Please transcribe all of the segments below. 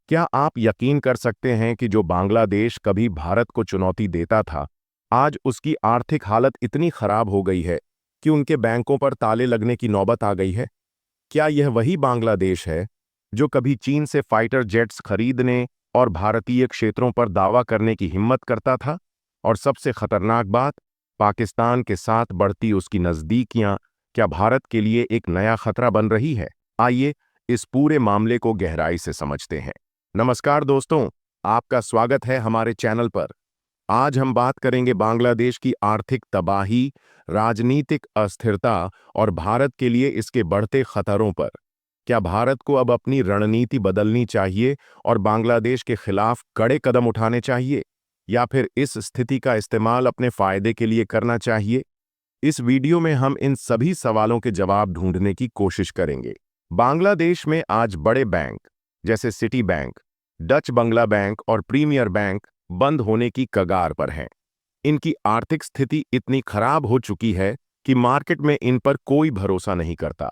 क्या आप यकीन कर सकते हैं कि जो बांग्लादेश कभी भारत को चुनौती देता था, आज उसकी आर्थिक हालत इतनी खराब हो गई है कि उनके बैंकों पर ताले लगने की नौबत आ गई है? क्या यह वही बांग्लादेश है जो कभी चीन से फाइटर जेट्स खरीदने और भारतीय क्षेत्रों पर दावा करने की हिम्मत करता था? और सबसे खतरनाक बात, पाकिस्तान के साथ बढ़ती उसकी नज़दीकियां क्या भारत के लिए एक नया खतरा बन रही है? आइए इस पूरे मामले को गहराई से समझते हैं। नमस्कार दोस्तों, आपका स्वागत है हमारे चैनल पर। आज हम बात करेंगे बांग्लादेश की आर्थिक तबाही, राजनीतिक अस्थिरता और भारत के लिए इसके बढ़ते खतरों पर। क्या भारत को अब अपनी रणनीति बदलनी चाहिए और बांग्लादेश के खिलाफ कड़े कदम उठाने चाहिए, या फिर इस स्थिति का इस्तेमाल अपने फायदे के लिए करना चाहिए? इस वीडियो में हम इन सभी सवालों के जवाब ढूंढने की कोशिश करेंगे। बांग्लादेश में आज बड़े बैंक जैसे सिटी बैंक, डच बंगला बैंक और प्रीमियर बैंक बंद होने की कगार पर हैं। इनकी आर्थिक स्थिति इतनी खराब हो चुकी है कि मार्केट में इन पर कोई भरोसा नहीं करता।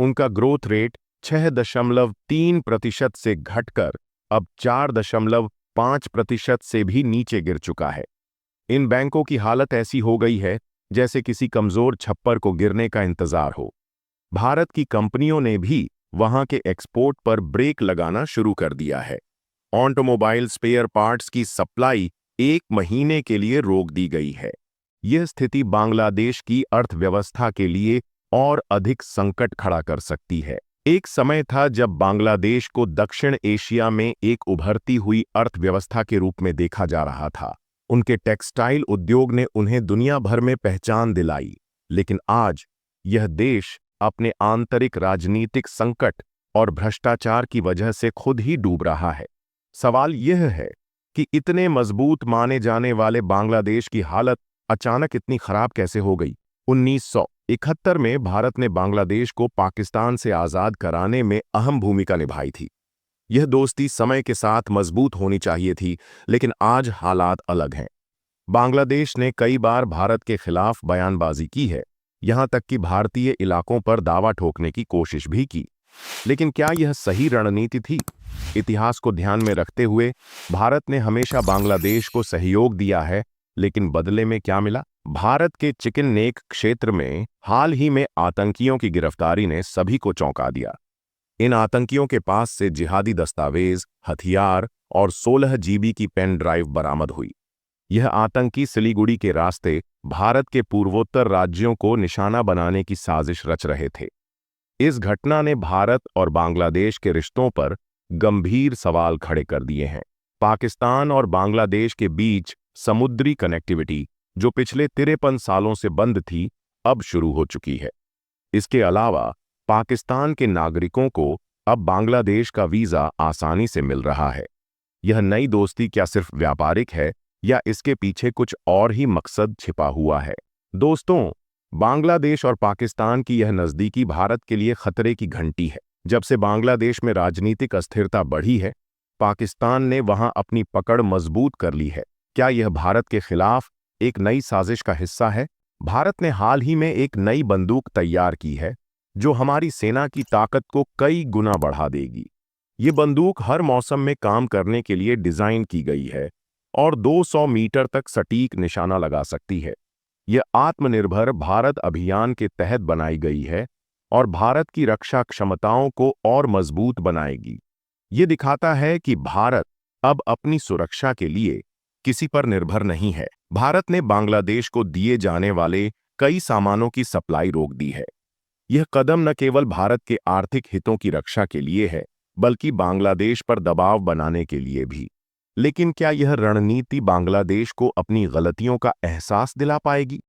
उनका ग्रोथ रेट 6.3% से घटकर अब 4.5% से भी नीचे गिर चुका है। इन बैंकों की हालत ऐसी हो गई है जैसे किसी कमजोर छप्पर को गिरने का इंतजार हो। भारत की कंपनियों ने भी वहां के एक्सपोर्ट पर ब्रेक लगाना शुरू कर दिया है। ऑटोमोबाइल स्पेयर पार्ट्स की सप्लाई 1 महीने के लिए रोक दी गई है। यह स्थिति बांग्लादेश की अर्थव्यवस्था के लिए और अधिक संकट खड़ा कर सकती है। एक समय था जब बांग्लादेश को दक्षिण एशिया में एक उभरती हुई अर्थव्यवस्था के रूप में देखा जा रहा था। उनके टेक्सटाइल उद्योग ने उन्हें दुनिया भर में पहचान दिलाई। लेकिन आज यह देश अपने आंतरिक राजनीतिक संकट और भ्रष्टाचार की वजह से खुद ही डूब रहा है। सवाल यह है कि इतने मजबूत माने जाने वाले बांग्लादेश की हालत अचानक इतनी खराब कैसे हो गई? 1971 में भारत ने बांग्लादेश को पाकिस्तान से आजाद कराने में अहम भूमिका निभाई थी। यह दोस्ती समय के साथ मजबूत होनी चाहिए थी, लेकिन आज हालात अलग हैं। बांग्लादेश ने कई बार भारत के खिलाफ बयानबाजी की है, यहां तक कि भारतीय इलाकों पर दावा ठोकने की कोशिश भी की। लेकिन क्या यह सही रणनीति थी? इतिहास को ध्यान में रखते हुए भारत ने हमेशा बांग्लादेश को सहयोग दिया है, लेकिन बदले में क्या मिला? भारत के चिकन नेक क्षेत्र में हाल ही में आतंकियों की गिरफ्तारी ने सभी को चौंका दिया। इन आतंकियों के पास से जिहादी दस्तावेज, हथियार और 16 जीबी की पेन ड्राइव बरामद हुई। यह आतंकी सिलीगुड़ी के रास्ते भारत के पूर्वोत्तर राज्यों को निशाना बनाने की साजिश रच रहे थे। इस घटना ने भारत और बांग्लादेश के रिश्तों पर गंभीर सवाल खड़े कर दिए हैं। पाकिस्तान और बांग्लादेश के बीच समुद्री कनेक्टिविटी, जो पिछले 53 सालों से बंद थी, अब शुरू हो चुकी है। इसके अलावा पाकिस्तान के नागरिकों को अब बांग्लादेश का वीजा आसानी से मिल रहा है। यह नई दोस्ती क्या सिर्फ व्यापारिक है, या इसके पीछे कुछ और ही मकसद छिपा हुआ है? दोस्तों, बांग्लादेश और पाकिस्तान की यह नज़दीकी भारत के लिए खतरे की घंटी है। जब से बांग्लादेश में राजनीतिक अस्थिरता बढ़ी है, पाकिस्तान ने वहां अपनी पकड़ मजबूत कर ली है। क्या यह भारत के खिलाफ एक नई साजिश का हिस्सा है? भारत ने हाल ही में एक नई बंदूक तैयार की है, जो हमारी सेना की ताकत को कई गुना बढ़ा देगी। ये बंदूक हर मौसम में काम करने के लिए डिजाइन की गई है और 200 मीटर तक सटीक निशाना लगा सकती है। यह आत्मनिर्भर भारत अभियान के तहत बनाई गई है और भारत की रक्षा क्षमताओं को और मजबूत बनाएगी। ये दिखाता है कि भारत अब अपनी सुरक्षा के लिए किसी पर निर्भर नहीं है। भारत ने बांग्लादेश को दिए जाने वाले कई सामानों की सप्लाई रोक दी है। यह कदम न केवल भारत के आर्थिक हितों की रक्षा के लिए है, बल्कि बांग्लादेश पर दबाव बनाने के लिए भी। लेकिन क्या यह रणनीति बांग्लादेश को अपनी गलतियों का एहसास दिला पाएगी?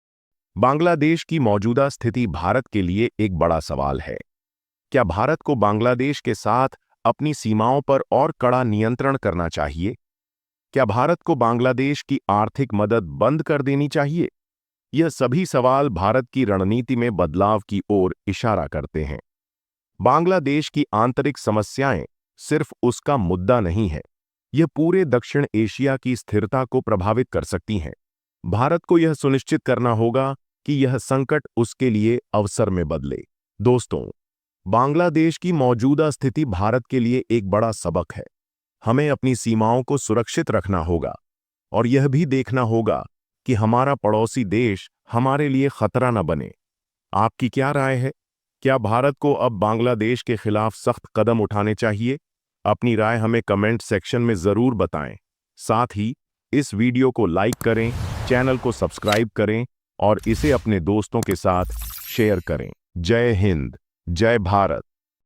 बांग्लादेश की मौजूदा स्थिति भारत के लिए एक बड़ा सवाल है। क्या भारत को बांग्लादेश के साथ अपनी सीमाओं पर और कड़ा नियंत्रण करना चाहिए? क्या भारत को बांग्लादेश की आर्थिक मदद बंद कर देनी चाहिए? यह सभी सवाल भारत की रणनीति में बदलाव की ओर इशारा करते हैं। बांग्लादेश की आंतरिक समस्याएं सिर्फ उसका मुद्दा नहीं है, यह पूरे दक्षिण एशिया की स्थिरता को प्रभावित कर सकती हैं। भारत को यह सुनिश्चित करना होगा कि यह संकट उसके लिए अवसर में बदले। दोस्तों, बांग्लादेश की मौजूदा स्थिति भारत के लिए एक बड़ा सबक है। हमें अपनी सीमाओं को सुरक्षित रखना होगा और यह भी देखना होगा कि हमारा पड़ोसी देश हमारे लिए खतरा न बने। आपकी क्या राय है? क्या भारत को अब बांग्लादेश के खिलाफ सख्त कदम उठाने चाहिए? अपनी राय हमें कमेंट सेक्शन में ज़रूर बताएं। साथ ही इस वीडियो को लाइक करें, चैनल को सब्सक्राइब करें और इसे अपने दोस्तों के साथ शेयर करें। जय हिंद, जय भारत।